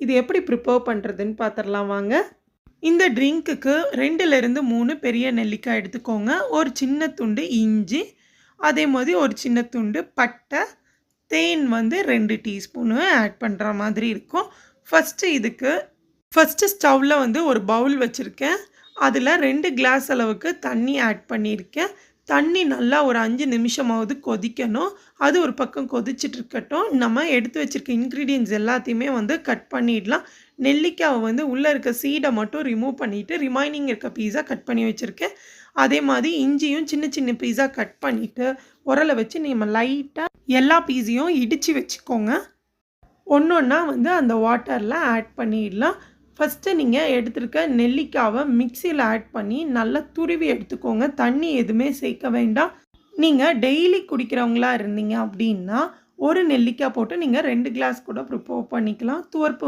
இது எப்படி ப்ரிப்பேர் பண்ணுறதுன்னு பார்த்துடலாம் வாங்க. இந்த ட்ரிங்க்குக்கு 2லேருந்து 3 பெரிய நெல்லிக்காய் எடுத்துக்கோங்க. ஒரு சின்ன துண்டு இஞ்சி, அதே மாதிரி ஒரு சின்ன துண்டு பட்டை, தேன் வந்து 2 டீஸ்பூனு ஆட் பண்ணுற மாதிரி இருக்கும். ஃபஸ்ட்டு ஸ்டவ்வில் வந்து ஒரு பவுல் வச்சுருக்கேன். அதில் 2 கிளாஸ் அளவுக்கு தண்ணி ஆட் பண்ணியிருக்கேன். தண்ணி நல்லா ஒரு 5 நிமிஷமாவது கொதிக்கணும். அது ஒரு பக்கம் கொதிச்சுட்டு இருக்கட்டும். நம்ம எடுத்து வச்சுருக்க இன்க்ரீடியன்ட்ஸ் எல்லாத்தையுமே வந்து கட் பண்ணிடலாம். நெல்லிக்காவை வந்து உள்ளே இருக்க சீடை மட்டும் ரிமூவ் பண்ணிவிட்டு ரிமைனிங் இருக்க பீஸா கட் பண்ணி வச்சுருக்கேன். அதே மாதிரி இஞ்சியும் சின்ன சின்ன பீஸா கட் பண்ணிவிட்டு உரலை வச்சு நம்ம லைட்டாக எல்லா பீஸையும் இடித்து வச்சுக்கோங்க. ஒன்று ஒன்றா வந்து அந்த வாட்டரில் ஆட் பண்ணிடலாம். ஃபஸ்ட்டு நீங்கள் எடுத்துருக்க நெல்லிக்காவை மிக்சியில் ஆட் பண்ணி நல்லா துருவி எடுத்துக்கோங்க. தண்ணி எதுவுமே சேர்க்க வேண்டாம். நீங்கள் டெய்லி குடிக்கிறவங்களா இருந்தீங்க அப்படின்னா ஒரு நெல்லிக்காய் போட்டு நீங்கள் 2 கிளாஸ் கூட ப்ரிப்பேர் பண்ணிக்கலாம். துவர்ப்பு